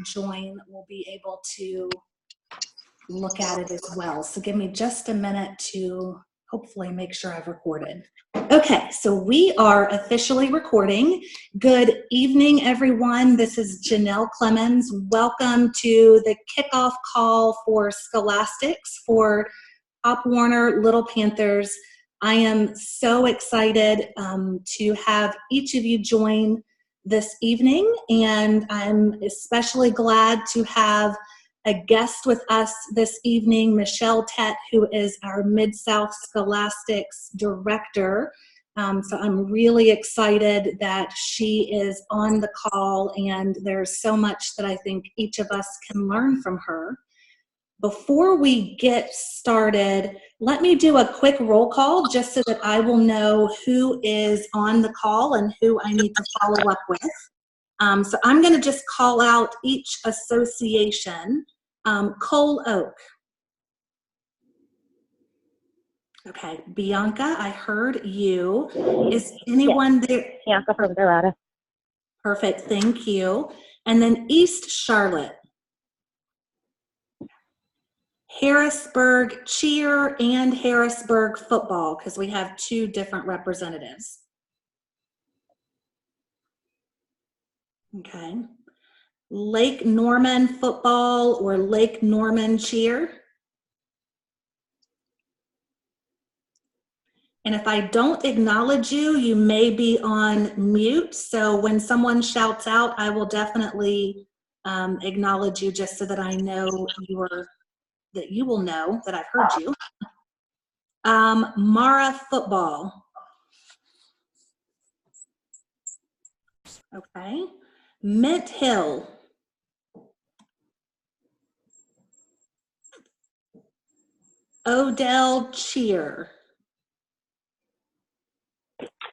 join will be able to look at it as well. So give me just a minute to hopefully make sure I've recorded. Okay, so we are officially recording. Good evening, everyone. This is Janelle Clemens. Welcome to the kickoff call for Scholastics for Pop Warner Little Panthers. I am so excited to have each of you join this evening, and I'm especially glad to have a guest with us this evening, Michelle Tett, who is our Mid-South Scholastics Director. So I'm really excited that she is on the call, and there's so much that I think each of us can learn from her. Before we get started, let me do a quick roll call just so that I will know who is on the call and who I need to follow up with. So I'm going to just call out each association. Cole Oak. Okay, Bianca, I heard you. Is anyone there? Bianca from Dorada. Perfect, thank you. And then East Charlotte. Harrisburg cheer and Harrisburg football, because we have two different representatives. Okay. Lake Norman football or Lake Norman cheer. And if I don't acknowledge you, you may be on mute. So when someone shouts out, I will definitely acknowledge you just so that I know that you will know that I've heard you. Mara football. Okay. Mint Hill. Odell cheer.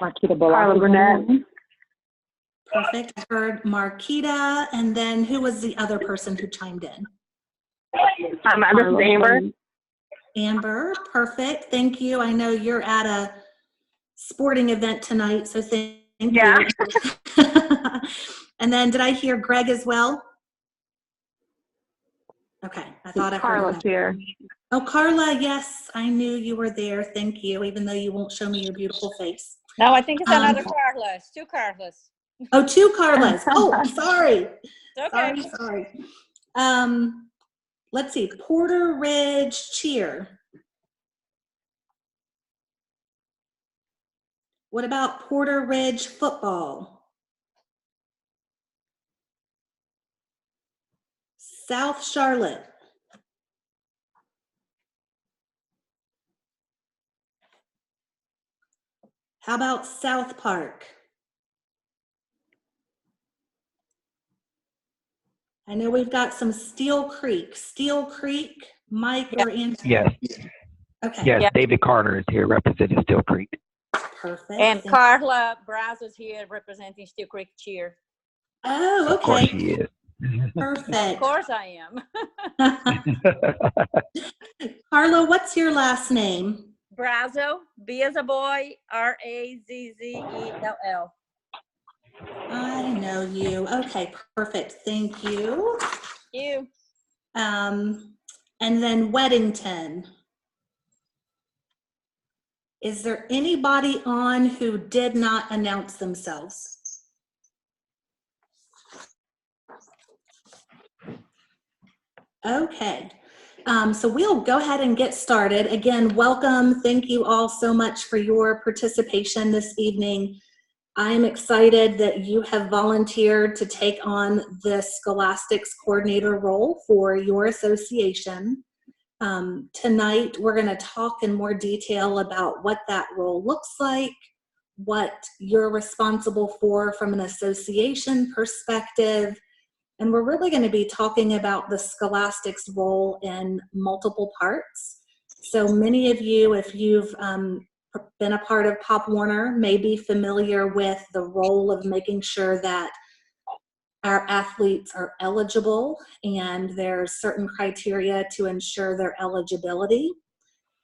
Marquita Carla Burnett. Perfect. I heard Marquita. And then who was the other person who chimed in? This is Amber. Amber. Perfect. Thank you. I know you're at a sporting event tonight, so thank you. And then did I hear Greg as well? Okay. I thought I heard Carla's here. Oh, Carla, yes, I knew you were there. Thank you, even though you won't show me your beautiful face. No, I think it's another Carla. It's two Carlas. Oh, two Carlas. Oh, sorry. Okay. Sorry. Let's see. Porter Ridge cheer. What about Porter Ridge football? South Charlotte. How about South Park? I know we've got some Steel Creek. Steel Creek, Mike or Andrew? Yes. Okay. Yes, David Carter is here representing Steel Creek. Perfect. And Carla Braz is here representing Steel Creek Cheer. Oh, okay. Of course she is. Perfect. Of course I am. Carla, what's your last name? Brazo, B as a boy, R-A-Z-Z-E-L-L. I know you. Okay, perfect. Thank you. You. And then Weddington. Is there anybody on who did not announce themselves? Okay. So we'll go ahead and get started. Again, welcome. Thank you all so much for your participation this evening. I am excited that you have volunteered to take on the Scholastics coordinator role for your association. Tonight, we're going to talk in more detail about what that role looks like, what you're responsible for from an association perspective, and we're really going to be talking about the Scholastics role in multiple parts. So many of you, if you've been a part of Pop Warner, may be familiar with the role of making sure that our athletes are eligible, and there's certain criteria to ensure their eligibility.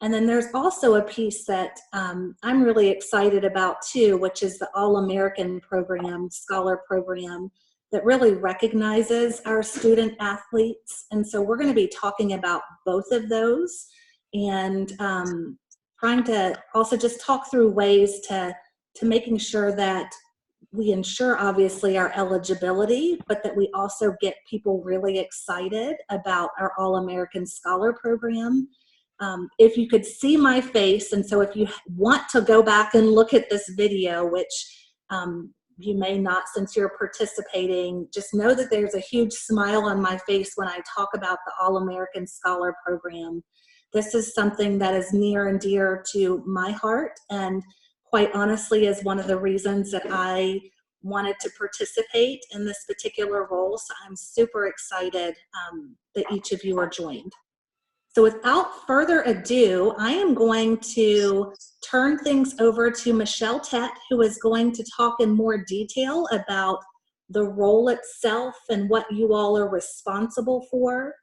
And then there's also a piece that I'm really excited about too, which is the All-American program, Scholar program, that really recognizes our student athletes. And so we're going to be talking about both of those and trying to also just talk through ways to making sure that we ensure obviously our eligibility, but that we also get people really excited about our All-American Scholar Program. If you could see my face, and so if you want to go back and look at this video, which you may not since you're participating, just know that there's a huge smile on my face when I talk about the All-American Scholar Program. This is something that is near and dear to my heart, and quite honestly is one of the reasons that I wanted to participate in this particular role. So I'm super excited that each of you are joined. So without further ado, I am going to turn things over to Michelle Tett, who is going to talk in more detail about the role itself and what you all are responsible for.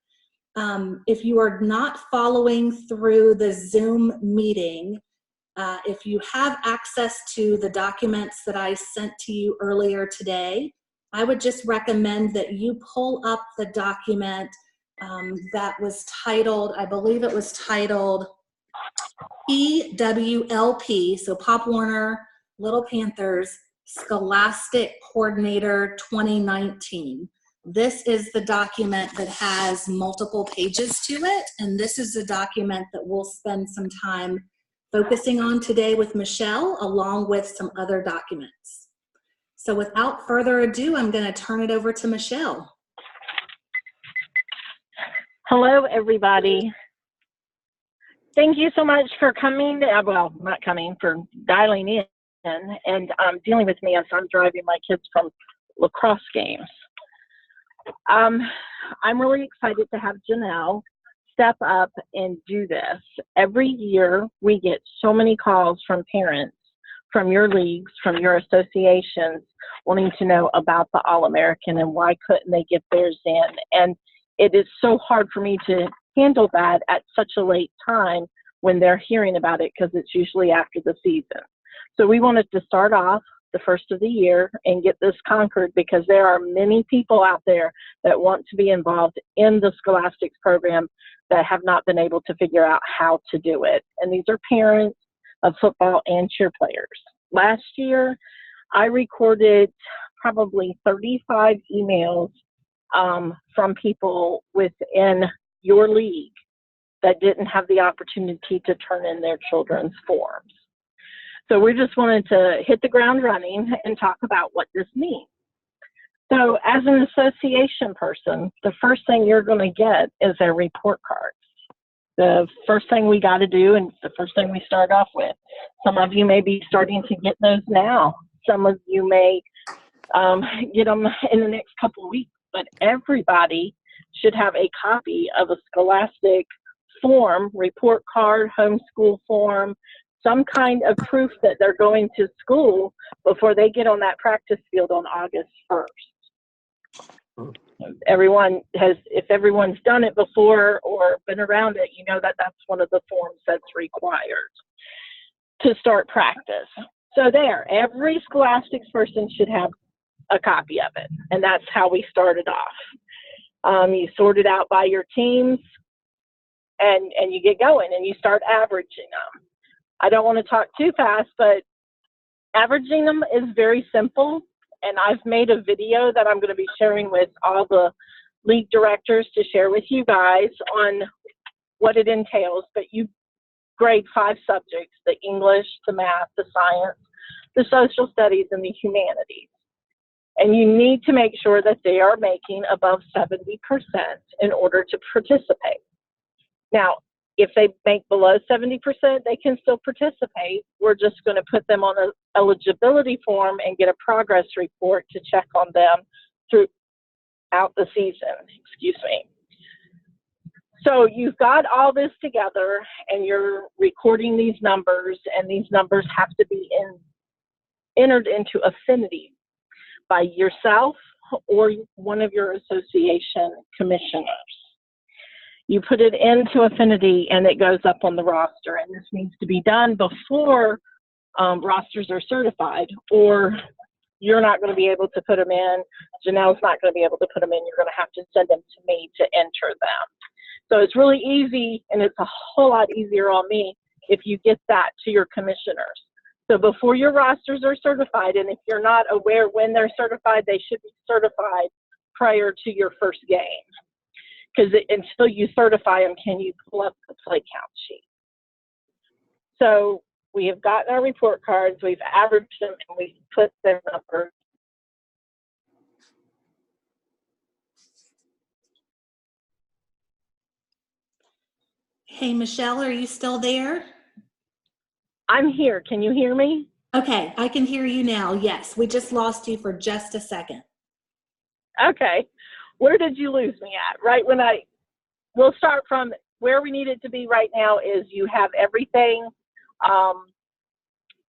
If you are not following through the Zoom meeting, if you have access to the documents that I sent to you earlier today, I would just recommend that you pull up the document that was titled, I believe it was titled EWLP, so Pop Warner Little Panthers Scholastic Coordinator 2019. This is the document that has multiple pages to it, and this is the document that we'll spend some time focusing on today with Michelle, along with some other documents. So without further ado, I'm going to turn it over to Michelle. Hello, everybody. Thank you so much for coming, well, not coming, for dialing in and dealing with me as I'm driving my kids from lacrosse games. I'm really excited to have Janelle step up and do this. Every year, we get so many calls from parents, from your leagues, from your associations, wanting to know about the All-American and why couldn't they get theirs in. And it is so hard for me to handle that at such a late time when they're hearing about it, because it's usually after the season. So we wanted to start off the first of the year and get this conquered, because there are many people out there that want to be involved in the Scholastics program that have not been able to figure out how to do it. And these are parents of football and cheer players. Last year, I recorded probably 35 emails from people within your league that didn't have the opportunity to turn in their children's forms. So we just wanted to hit the ground running and talk about what this means. So as an association person, the first thing you're going to get is a report card. The first thing we got to do, and the first thing we start off with, some of you may be starting to get those now. Some of you may get them in the next couple of weeks, but everybody should have a copy of a Scholastic form, report card, homeschool form, some kind of proof that they're going to school before they get on that practice field on August 1st. Everyone has, if everyone's done it before or been around it, you know that that's one of the forms that's required to start practice. So there, every Scholastics person should have a copy of it, and that's how we started off. You sort it out by your teams, and you get going, and you start averaging them. I don't want to talk too fast, but averaging them is very simple, and I've made a video that I'm going to be sharing with all the league directors to share with you guys on what it entails. But you grade 5 subjects: the English, the math, the science, the social studies, and the humanities. And you need to make sure that they are making above 70% in order to participate. Now, if they make below 70%, they can still participate. We're just going to put them on an eligibility form and get a progress report to check on them throughout the season. Excuse me. So you've got all this together, and you're recording these numbers, and these numbers have to be entered into affinity by yourself or one of your association commissioners. You put it into affinity, and it goes up on the roster. And this needs to be done before rosters are certified, or You're not going to be able to put them in. Janelle's not going to be able to put them in. You're going to have to send them to me to enter them. So it's really easy, and it's a whole lot easier on me if you get that to your commissioners. So before your rosters are certified, and if you're not aware when they're certified, they should be certified prior to your first game. Because until you certify them, can you pull up the play count sheet? So we have gotten our report cards, we've averaged them, and we've put their numbers. Hey, Michelle, are you still there? I'm here. Can you hear me? Okay, I can hear you now. Yes, we just lost you for just a second. Okay. Where did you lose me at? Right when we'll start from where we need it to be right now is you have everything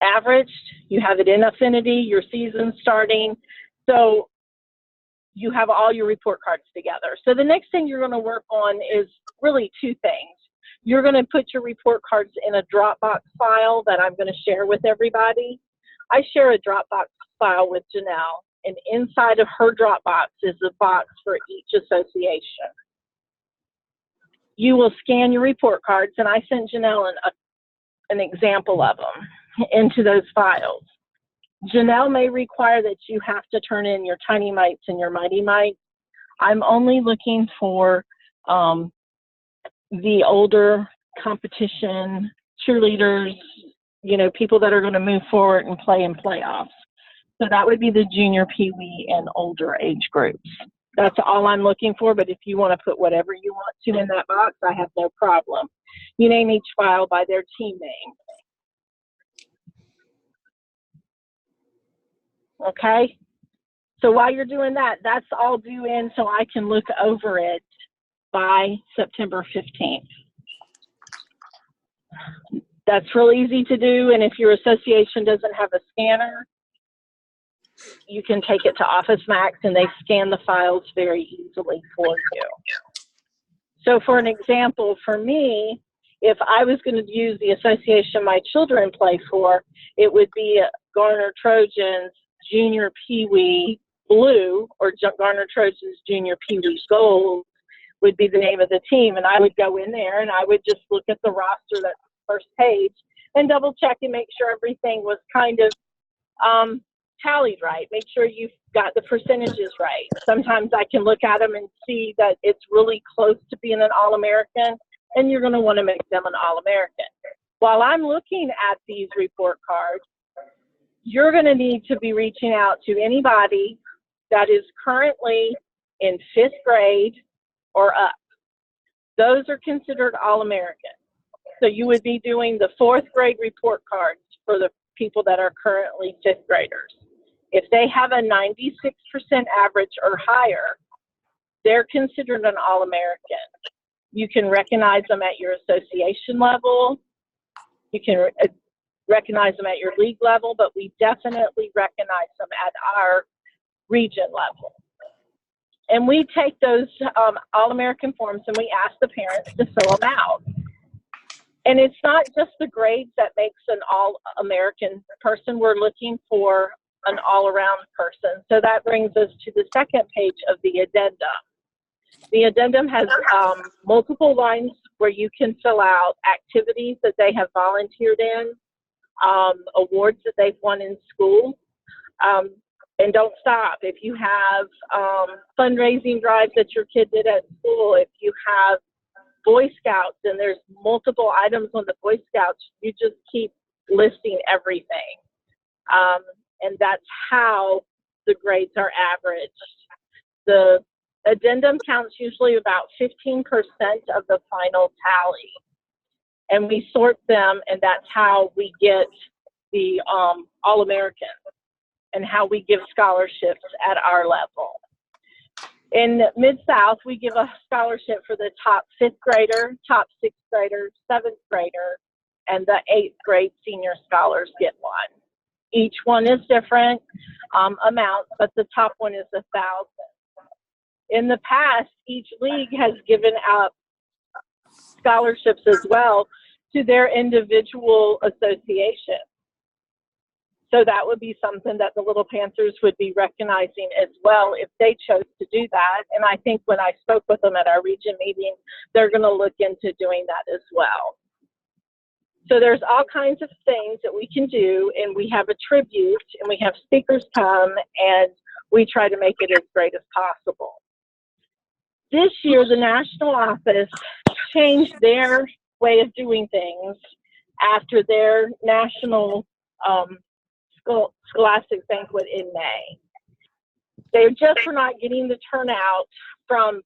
averaged, you have it in affinity, your season starting. So you have all your report cards together. So the next thing you're going to work on is really two things. You're going to put your report cards in a Dropbox file that I'm going to share with everybody. I share a Dropbox file with Janelle, and inside of her Dropbox is a box for each association. You will scan your report cards, and I sent Janelle an example of them into those files. Janelle may require that you have to turn in your Tiny Mites and your Mighty Mites. I'm only looking for the older competition cheerleaders, you know, people that are going to move forward and play in playoffs. So that would be the junior, peewee, and older age groups. That's all I'm looking for, but if you want to put whatever you want to in that box, I have no problem. You name each file by their team name. Okay? So while you're doing that, that's all due in so I can look over it by September 15th. That's real easy to do, and if your association doesn't have a scanner, you can take it to Office Max and they scan the files very easily for you. So for an example, for me, if I was going to use the association my children play for, it would be Garner Trojans Junior Peewee Blue, or Garner Trojans Junior Peewee Gold would be the name of the team. And I would go in there and I would just look at the roster, that's the first page, and double check and make sure everything was kind of tallied right. Make sure you've got the percentages right. Sometimes I can look at them and see that it's really close to being an All-American, and you're going to want to make them an All-American. While I'm looking at these report cards, you're going to need to be reaching out to anybody that is currently in 5th grade or up. Those are considered All-American. So you would be doing the 4th grade report cards for the people that are currently 5th graders. If they have a 96% average or higher, they're considered an All-American. You can recognize them at your association level. You can recognize them at your league level, but we definitely recognize them at our region level. And we take those All-American forms and we ask the parents to fill them out. And it's not just the grades that makes an All-American person. We're looking for an all-around person. So that brings us to the second page of the addendum. The addendum has multiple lines where you can fill out activities that they have volunteered in, awards that they've won in school. And don't stop. If you have fundraising drives that your kid did at school, if you have Boy Scouts and there's multiple items on the Boy Scouts, you just keep listing everything. And that's how the grades are averaged. The addendum counts usually about 15% of the final tally. And we sort them, and that's how we get the All-American and how we give scholarships at our level. In Mid-South, we give a scholarship for the top 5th grader, top 6th grader, 7th grader, and the 8th grade senior scholars get one. Each one is different amounts, but the top one is $1,000. In the past, each league has given out scholarships as well to their individual association. So that would be something that the Little Panthers would be recognizing as well if they chose to do that. And I think when I spoke with them at our region meeting, they're going to look into doing that as well. So there's all kinds of things that we can do, and we have a tribute, and we have speakers come, and we try to make it as great as possible. This year, the national office changed their way of doing things after their national Scholastic banquet in May. They just were not getting the turnout from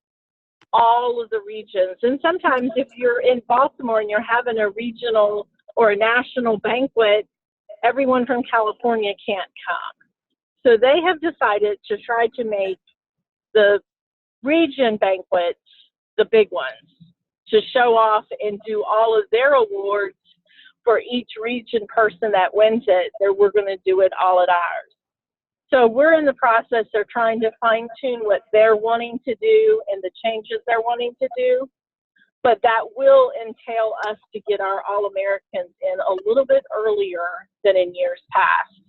all of the regions. And sometimes if you're in Baltimore and you're having a regional or a national banquet, everyone from California can't come. So they have decided to try to make the region banquets the big ones, to show off and do all of their awards for each region person that wins it. We're going to do it all at ours. So we're in the process of trying to fine tune what they're wanting to do and the changes they're wanting to do. But that will entail us to get our All-Americans in a little bit earlier than in years past.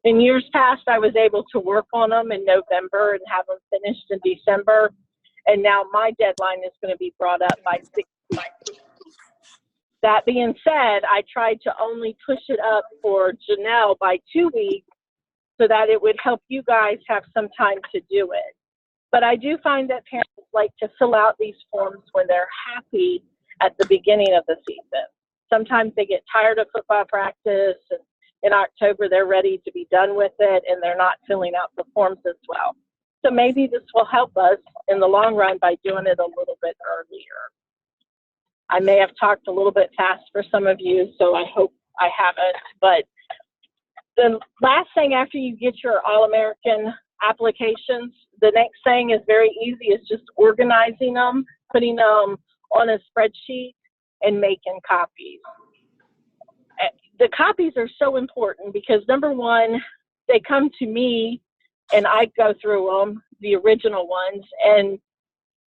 In years past, I was able to work on them in November and have them finished in December. And now my deadline is going to be brought up by 6 weeks. That being said, I tried to only push it up for Janelle by 2 weeks so that it would help you guys have some time to do it. But I do find that parents like to fill out these forms when they're happy at the beginning of the season. Sometimes they get tired of football practice, and in October they're ready to be done with it, and they're not filling out the forms as well. So maybe this will help us in the long run by doing it a little bit earlier. I may have talked a little bit fast for some of you, so I hope I haven't. But the last thing after you get your All-American applications, the next thing is very easy. It's just organizing them, putting them on a spreadsheet, and making copies. The copies are so important because, number one, they come to me, and I go through them, the original ones, and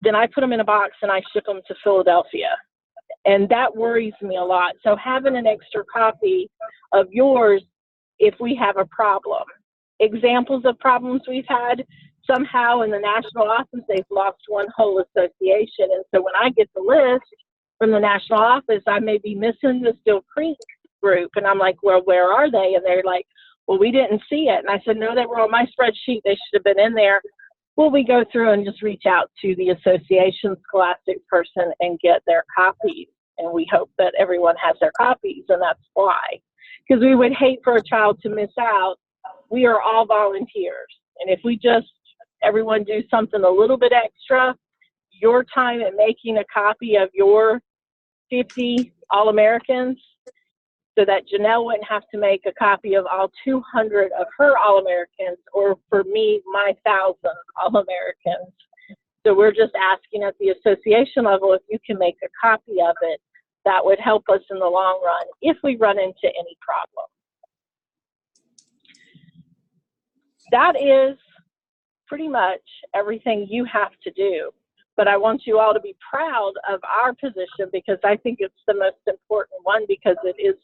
then I put them in a box and I ship them to Philadelphia. And that worries me a lot. So having an extra copy of yours if we have a problem. Examples of problems we've had, somehow in the national office, they've lost one whole association. And so when I get the list from the national office, I may be missing the Still Creek group. And I'm like, well, where are they? And they're like, well, we didn't see it. And I said, no, they were on my spreadsheet. They should have been in there. Well, we go through and just reach out to the association Scholastic person and get their copies. And we hope that everyone has their copies, and that's why. Because we would hate for a child to miss out. We are all volunteers. And if we just, everyone do something a little bit extra, your time at making a copy of your 50 All-Americans, so that Janelle wouldn't have to make a copy of all 200 of her All-Americans, or for me, my 1,000 All-Americans. So we're just asking at the association level if you can make a copy of it. That would help us in the long run if we run into any problem. That is pretty much everything you have to do. But I want you all to be proud of our position, because I think it's the most important one, because it is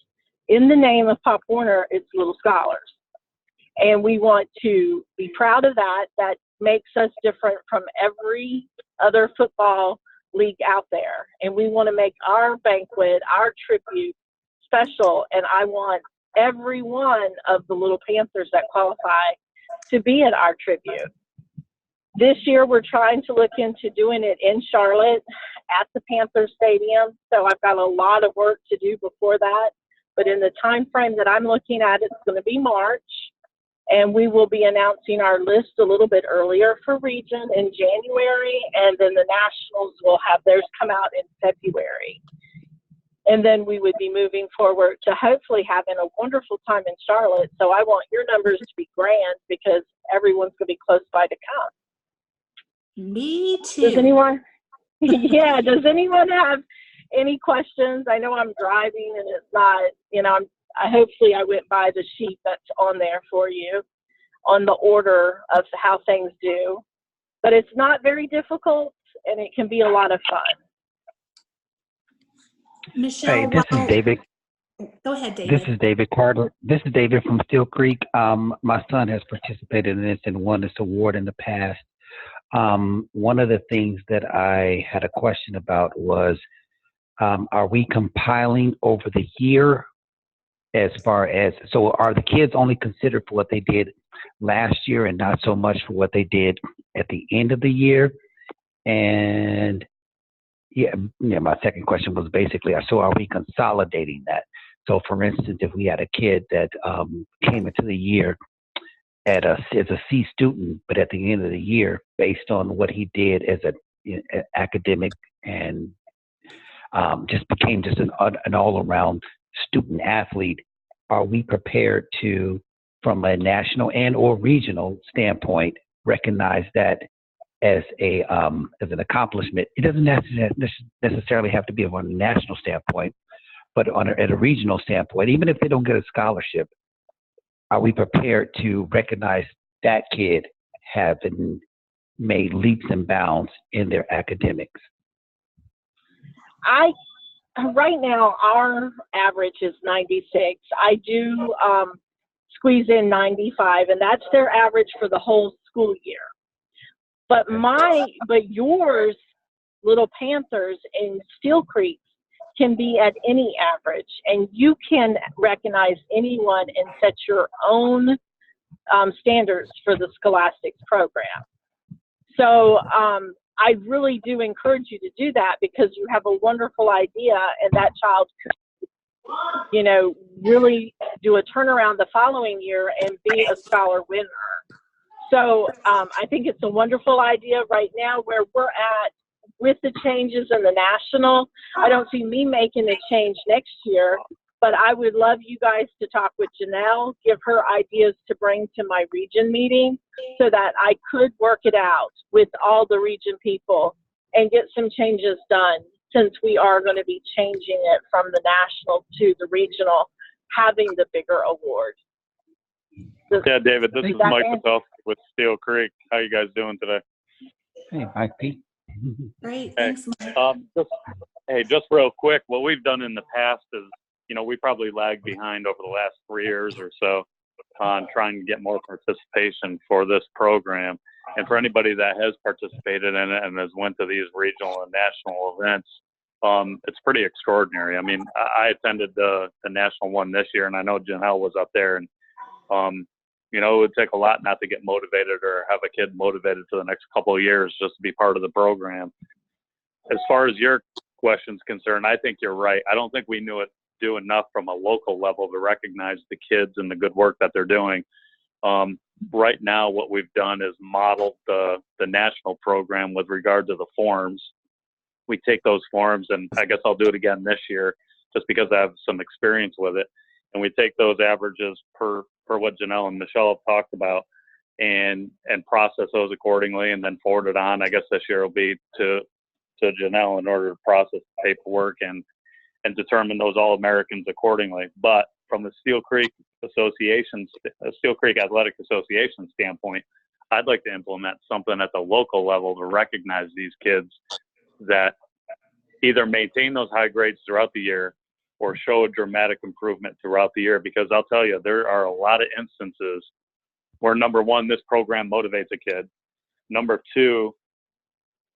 in the name of Pop Warner, it's Little Scholars. And we want to be proud of that. That makes us different from every other football league out there. And we want to make our banquet, our tribute, special. And I want every one of the Little Panthers that qualify to be at our tribute. This year, we're trying to look into doing it in Charlotte at the Panthers Stadium. So I've got a lot of work to do before that. But in the time frame that I'm looking at, it's going to be March. And we will be announcing our list a little bit earlier for region in January. And then the Nationals will have theirs come out in February. And then we would be moving forward to hopefully having a wonderful time in Charlotte. So I want your numbers to be grand, because everyone's going to be close by to come. Me too. Does anyone? Yeah. Does anyone have any questions? I know I'm driving and it's not, you know, hopefully I went by the sheet that's on there for you on the order of how things do, but it's not very difficult and it can be a lot of fun. Michelle, Hey, this is David. Go ahead, This David. is David Carter. This is David from Steel Creek. My son has participated in this and won this award in the past. One of the things that I had a question about was, are we compiling over the year as far as, so are the kids only considered for what they did last year and not so much for what they did at the end of the year? And yeah, my second question was basically, so are we consolidating that? So for instance, if we had a kid that came into the year as a C student, but at the end of the year, based on what he did as an academic and just became just an all-around student athlete, are we prepared to, from a national and or regional standpoint, recognize that as an accomplishment? It doesn't necessarily have to be on a national standpoint, but at a regional standpoint, even if they don't get a scholarship, are we prepared to recognize that kid having made leaps and bounds in their academics? Right now, our average is 96. I do squeeze in 95, and that's their average for the whole school year. But yours, Little Panthers and Steel Creek, can be at any average, and you can recognize anyone and set your own standards for the Scholastics program. So I really do encourage you to do that, because you have a wonderful idea, and that child could, really do a turnaround the following year and be a scholar winner. So I think it's a wonderful idea right now where we're at with the changes in the national. I don't see me making a change next year, but I would love you guys to talk with Janelle, give her ideas to bring to my region meeting so that I could work it out with all the region people and get some changes done, since we are going to be changing it from the national to the regional, having the bigger award. Yeah, David, this is Mike Patel with Steel Creek. How you guys doing today? Hey, Mike P. Great, thanks, Mike. Just real quick, what we've done in the past is, we probably lagged behind over the last 3 years or so on trying to get more participation for this program. And for anybody that has participated in it and has went to these regional and national events, it's pretty extraordinary. I mean, I attended the national one this year, and I know Janelle was up there, and it would take a lot not to get motivated or have a kid motivated for the next couple of years just to be part of the program. As far as your question's concerned, I think you're right. I don't think we do enough from a local level to recognize the kids and the good work that they're doing. Right now, what we've done is modeled the national program with regard to the forms. We take those forms, and I guess I'll do it again this year just because I have some experience with it. And we take those averages per what Janelle and Michelle have talked about and process those accordingly, and then forward it on. I guess this year will be to Janelle in order to process the paperwork and determine those All-Americans accordingly. But from the Steel Creek Athletic Association standpoint, I'd like to implement something at the local level to recognize these kids that either maintain those high grades throughout the year or show a dramatic improvement throughout the year. Because I'll tell you, there are a lot of instances where, number one, this program motivates a kid. Number two,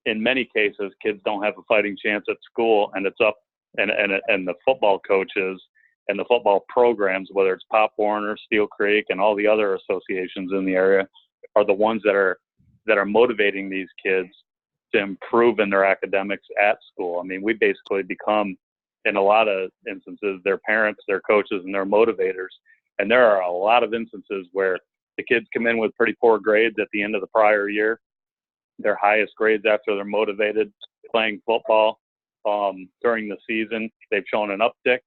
in many cases, kids don't have a fighting chance at school, and it's up and the football coaches and the football programs, whether it's Pop Warner, Steel Creek, and all the other associations in the area, are the ones that are motivating these kids to improve in their academics at school. I mean, we basically become, in a lot of instances, their parents, their coaches, and their motivators. And there are a lot of instances where the kids come in with pretty poor grades at the end of the prior year, their highest grades after they're motivated playing football during the season. They've shown an uptick.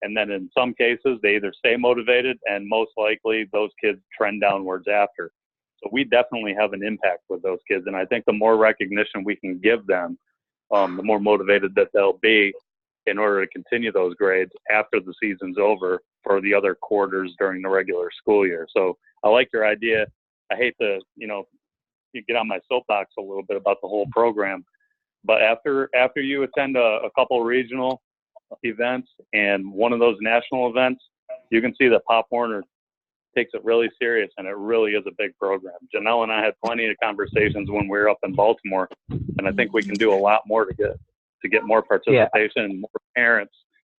And then in some cases, they either stay motivated, and most likely those kids trend downwards after. So we definitely have an impact with those kids. And I think the more recognition we can give them, the more motivated that they'll be in order to continue those grades after the season's over for the other quarters during the regular school year. So I like your idea. I hate to, you get on my soapbox a little bit about the whole program, but after you attend a couple regional events and one of those national events, you can see that Pop Warner takes it really serious, and it really is a big program. Janelle and I had plenty of conversations when we were up in Baltimore, and I think we can do a lot more to get more participation and more parents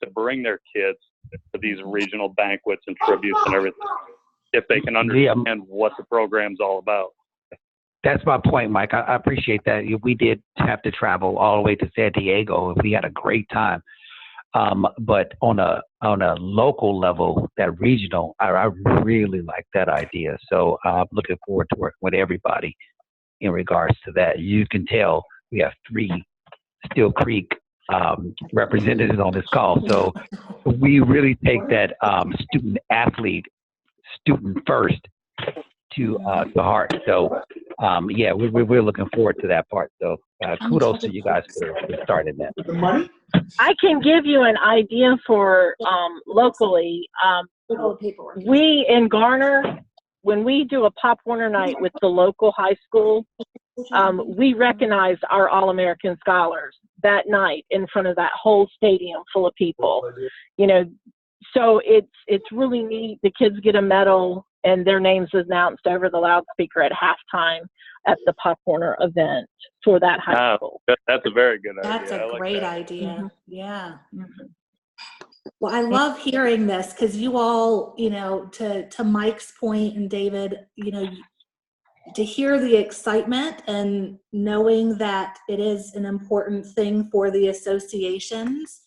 to bring their kids to these regional banquets and tributes and everything, if they can understand what the program's all about. That's my point, Mike. I appreciate that. We did have to travel all the way to San Diego, and we had a great time. But on a local level, that regional, I really like that idea. So I'm looking forward to working with everybody in regards to that. You can tell we have 3 Steel Creek representatives on this call. So we really take that student athlete, student first to heart. So yeah, we're looking forward to that part. So kudos to you guys for starting that. I can give you an idea for locally. We in Garner, when we do a Pop Warner night with the local high school, we recognize our All-American scholars that night in front of that whole stadium full of people. You know, so it's really neat. The kids get a medal and their names announced over the loudspeaker at halftime at the Pop Warner event for that high school. That's a very good idea. That's a great idea. Mm-hmm. Yeah. Well, I love hearing this because you all, you know, to Mike's point and David, you know, to hear the excitement and knowing that it is an important thing for the associations.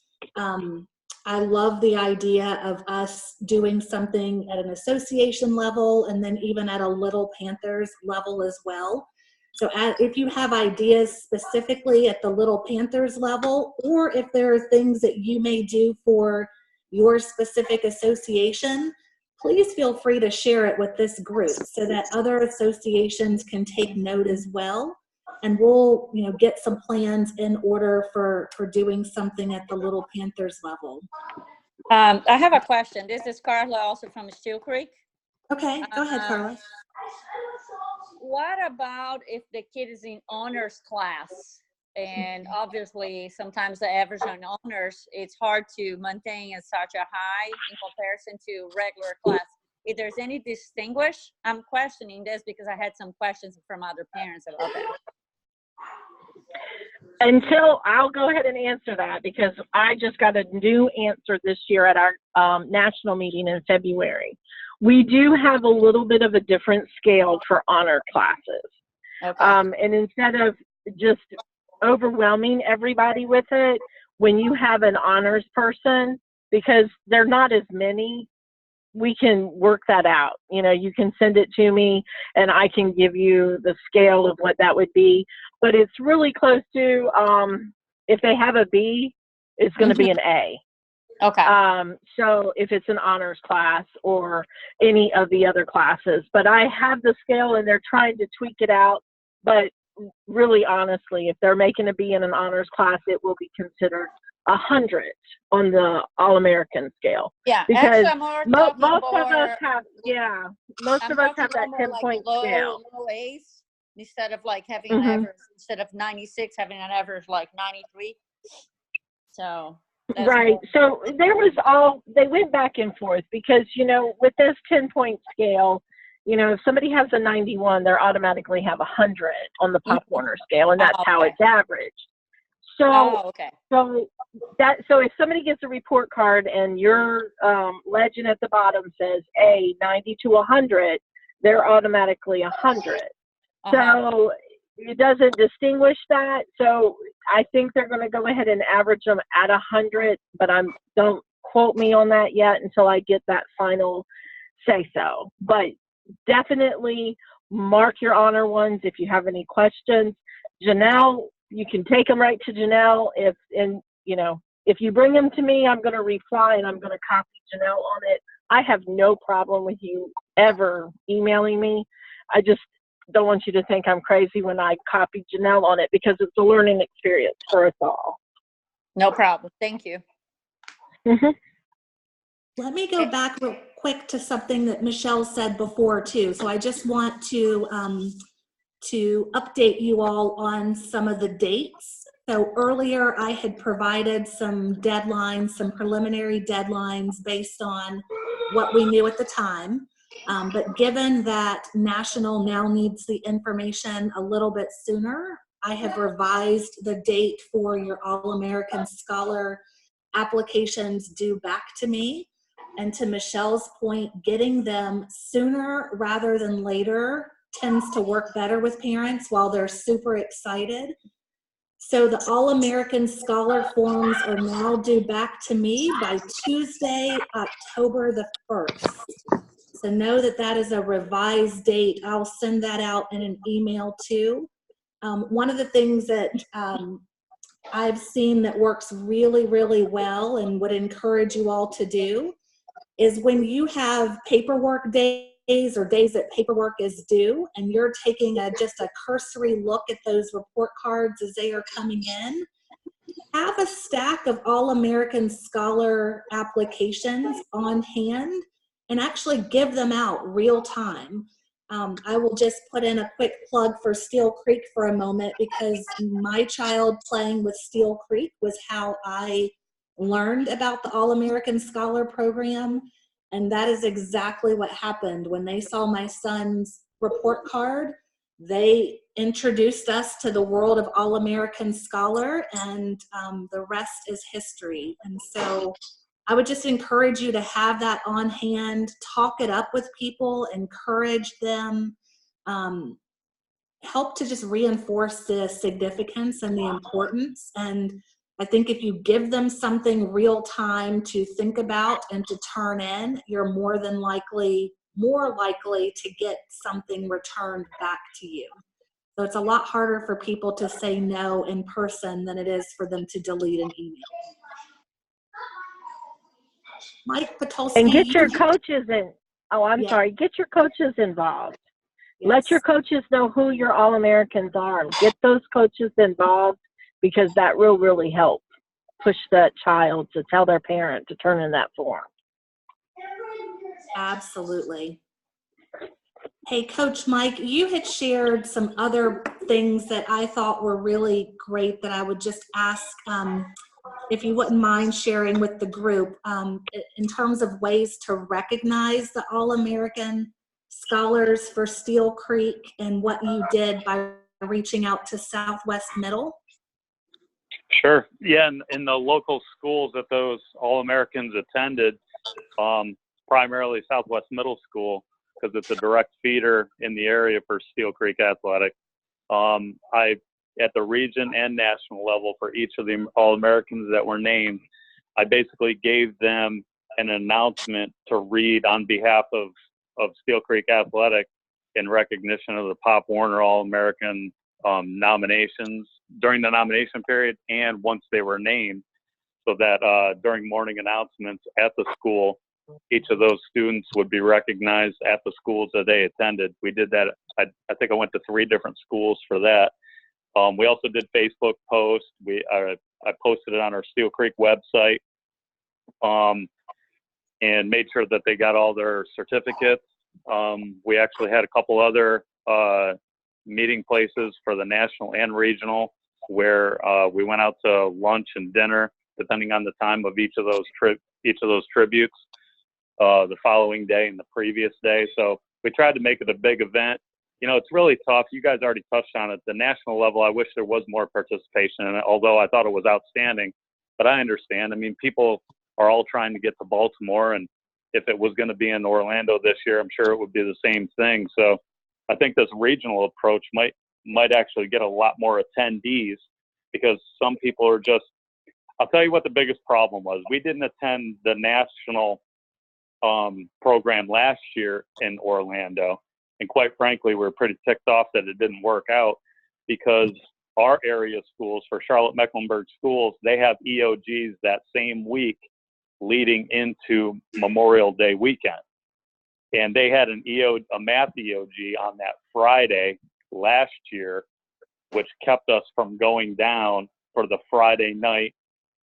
I love the idea of us doing something at an association level and then even at a Little Panthers level as well. So if you have ideas specifically at the Little Panthers level, or if there are things that you may do for your specific association, please feel free to share it with this group so that other associations can take note as well. And we'll, you know, get some plans in order for doing something at the Little Panthers level. I have a question. This is Carla, also from Steel Creek. Okay, go ahead, Carla. What about if the kid is in honors class? And obviously, sometimes the average on honors, it's hard to maintain at such a high in comparison to regular class. If there's any distinguish, I'm questioning this because I had some questions from other parents about that. Until I'll go ahead and answer that because I just got a new answer this year at our national meeting in February. We do have a little bit of a different scale for honor classes. Okay. And instead of just overwhelming everybody with it, when you have an honors person, because they're not as many, we can work that out. You know, you can send it to me and I can give you the scale of what that would be. But it's really close to, if they have a B, it's going to be an A. Okay. So if it's an honors class or any of the other classes, but I have the scale and they're trying to tweak it out. But really, honestly, if they're making a B in an honors class, it will be considered 100 on the All-American scale. Yeah, because actually, most of us have, most I'm of us have that talking more 10-point like scale. low A's instead of like having an average, instead of 96, having an average like 93. So. Right. So there was they went back and forth because, you know, with this 10-point scale, you know, if somebody has a 91, they're automatically have 100 on the Pop Warner scale, and that's how it's averaged. So, so if somebody gets a report card and your legend at the bottom says A 90 to 100, they're automatically 100. So it doesn't distinguish that. So I think they're going to go ahead and average them at 100, but don't quote me on that yet until I get that final say so. But definitely mark your honor ones if you have any questions. Janelle, you can take them right to Janelle. If you bring them to me, I'm going to reply and I'm going to copy Janelle on it. I have no problem with you ever emailing me. I just don't want you to think I'm crazy when I copy Janelle on it because it's a learning experience for us all. No problem. Thank you. Let me go back real quick to something that Michelle said before too. So I just want to update you all on some of the dates So earlier I had provided some deadlines, some preliminary deadlines based on what we knew at the time. But given that National now needs the information a little bit sooner, I have revised the date for your All-American Scholar applications due back to me. And to Michelle's point, getting them sooner rather than later tends to work better with parents while they're super excited. So the All-American Scholar forms are now due back to me by Tuesday, October the 1st. So know that that is a revised date. I'll send that out in an email too. One of the things that I've seen that works really, really well and would encourage you all to do is when you have paperwork days or days that paperwork is due and you're taking just a cursory look at those report cards as they are coming in, have a stack of All-American Scholar applications on hand and actually give them out real time. I will just put in a quick plug for Steel Creek for a moment because my child playing with Steel Creek was how I learned about the All-American Scholar program. And that is exactly what happened. When they saw my son's report card, they introduced us to the world of All-American Scholar, and the rest is history. And so I would just encourage you to have that on hand, talk it up with people, encourage them, help to just reinforce the significance and the importance. And I think if you give them something real time to think about and to turn in, you're more likely to get something returned back to you. So it's a lot harder for people to say no in person than it is for them to delete an email. Mike Patulski. And get your coaches in. Oh, I'm Yeah. sorry. Get your coaches involved. Yes. Let your coaches know who your All-Americans are. Get those coaches involved because that will really help push that child to tell their parent to turn in that form. Absolutely. Hey, Coach Mike, you had shared some other things that I thought were really great that I would just ask if you wouldn't mind sharing with the group in terms of ways to recognize the All-American Scholars for Steel Creek and what you did by reaching out to Southwest Middle. Sure. Yeah, in the local schools that those All-Americans attended, primarily Southwest Middle School, because it's a direct feeder in the area for Steel Creek Athletic. At the region and national level for each of the All-Americans that were named, I basically gave them an announcement to read on behalf of Steel Creek Athletic in recognition of the Pop Warner All-American nominations during the nomination period and once they were named, so that during morning announcements at the school, each of those students would be recognized at the schools that they attended. We did that. I think I went to 3 different schools for that. We also did Facebook posts. I posted it on our Steel Creek website and made sure that they got all their certificates. We actually had a couple other meeting places for the national and regional where we went out to lunch and dinner, depending on the time of each of those tributes, the following day and the previous day. So we tried to make it a big event. You know, it's really tough. You guys already touched on it. The national level, I wish there was more participation in it, although I thought it was outstanding. But I understand. I mean, people are all trying to get to Baltimore, and if it was going to be in Orlando this year, I'm sure it would be the same thing. So I think this regional approach might actually get a lot more attendees, because some people are just, I'll tell you what the biggest problem was. We didn't attend the national program last year in Orlando. And quite frankly, we're pretty ticked off that it didn't work out, because our area schools, for Charlotte-Mecklenburg schools, they have EOGs that same week leading into Memorial Day weekend. And they had a math EOG on that Friday last year, which kept us from going down for the Friday night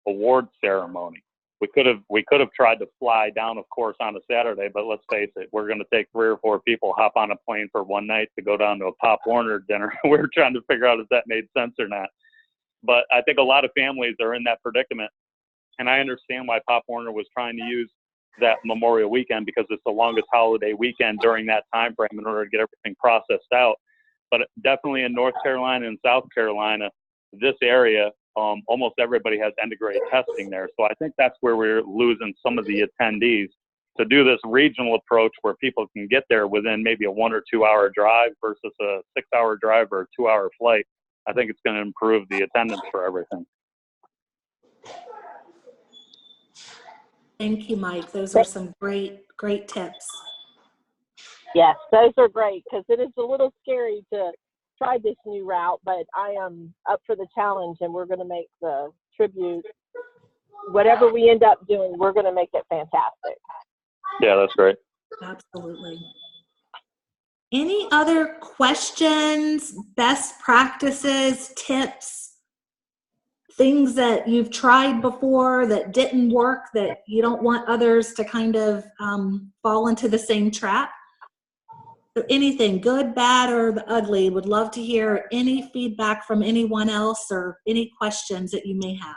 award ceremony. We could have tried to fly down, of course, on a Saturday, but let's face it, we're going to take 3 or 4 people, hop on a plane for one night to go down to a Pop Warner dinner. We were trying to figure out if that made sense or not. But I think a lot of families are in that predicament. And I understand why Pop Warner was trying to use that Memorial Weekend, because it's the longest holiday weekend during that time frame in order to get everything processed out. But definitely in North Carolina and South Carolina, this area, almost everybody has end of grade testing there. So I think that's where we're losing some of the attendees. To do this regional approach where people can get there within maybe a 1 or 2 hour drive versus a 6 hour drive or a 2 hour flight, I think it's going to improve the attendance for everything. Thank you, Mike. Those are some great tips. Yes, those are great, because it is a little scary to try this new route, but I am up for the challenge, and we're going to make the tribute, whatever we end up doing, we're going to make it fantastic. Yeah, that's great. Absolutely. Any other questions, best practices, tips, things that you've tried before that didn't work that you don't want others to kind of fall into the same trap? So anything, good, bad, or the ugly, would love to hear any feedback from anyone else or any questions that you may have.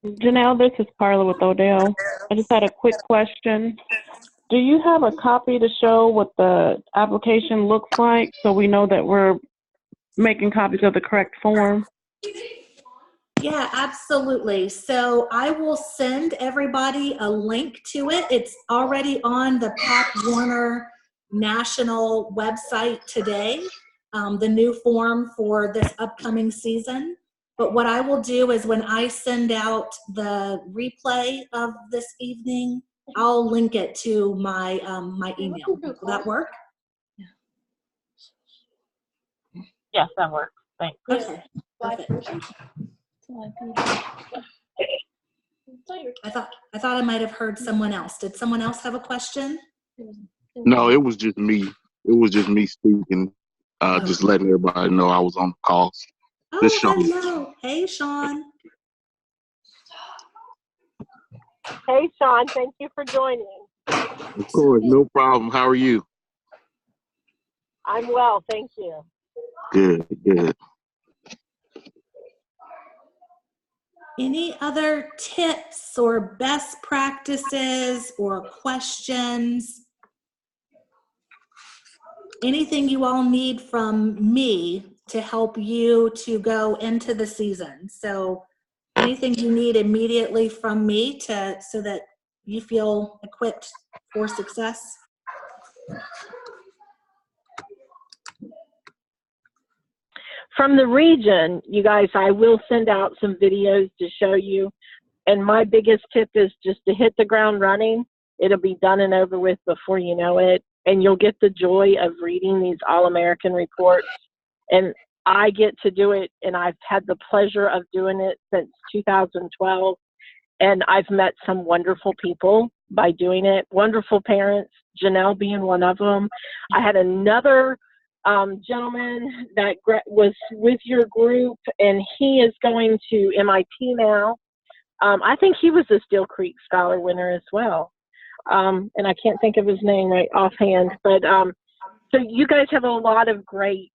Janelle, this is Carla with Odell. I just had a quick question. Do you have a copy to show what the application looks like so we know that we're making copies of the correct form? Yeah, absolutely. So I will send everybody a link to it. It's already on the Pop Warner National website today, the new form for this upcoming season. But what I will do is when I send out the replay of this evening, I'll link it to my my email. Will that work? Yes, that works. Thanks. Okay, perfect. I thought I might have heard someone else. Did someone else have a question? No, it was just me. It was just me speaking, just letting everybody know I was on the call. Oh, Sean. hello. Hey, Sean. Hey, Sean, thank you for joining. Of course, no problem. How are you? I'm well, thank you. Good, good. Any other tips or best practices or questions? Anything you all need from me to help you to go into the season? So anything you need immediately from me so that you feel equipped for success? From the region, you guys, I will send out some videos to show you. And my biggest tip is just to hit the ground running. It'll be done and over with before you know it. And you'll get the joy of reading these All-American reports. And I get to do it, and I've had the pleasure of doing it since 2012. And I've met some wonderful people by doing it, wonderful parents, Janelle being one of them. I had another gentleman that was with your group, and he is going to MIT now. I think he was a Steel Creek Scholar winner as well. And I can't think of his name right offhand, but so you guys have a lot of great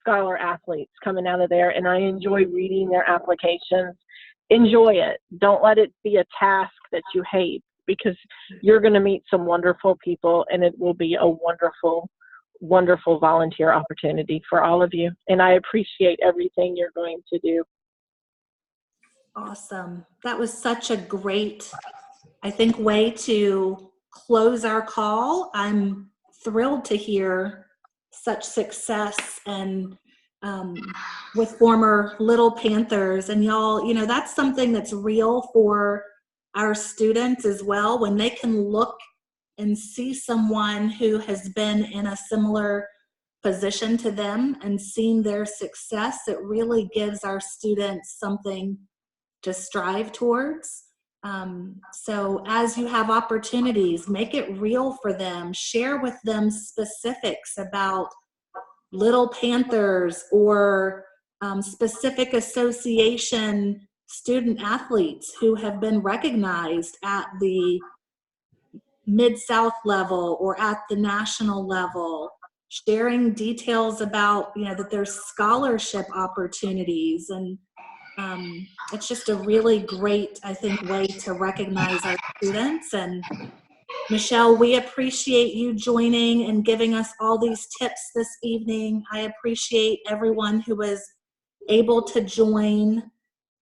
Scholar athletes coming out of there, and I enjoy reading their applications. Enjoy it. Don't let it be a task that you hate, because you're going to meet some wonderful people, and it will be a wonderful, wonderful volunteer opportunity for all of you. And I appreciate everything you're going to do. Awesome. That was such a great, I think, way to close our call. I'm thrilled to hear such success and with former Little Panthers. And y'all, you know, that's something that's real for our students as well. When they can look and see someone who has been in a similar position to them and seen their success, it really gives our students something to strive towards. So as you have opportunities, make it real for them. Share with them specifics about Little Panthers or specific association student athletes who have been recognized at the Mid-South level or at the national level. sharing details about, that there's scholarship opportunities. And it's just a really great, I think, way to recognize our students. And Michelle, we appreciate you joining and giving us all these tips this evening. I appreciate everyone who was able to join.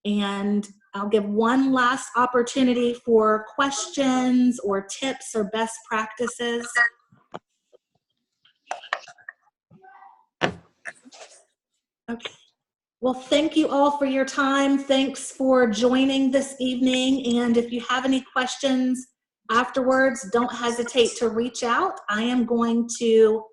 And I'll give one last opportunity for questions or tips or best practices. Okay. Well, thank you all for your time. Thanks for joining this evening. And if you have any questions afterwards, don't hesitate to reach out. I am going to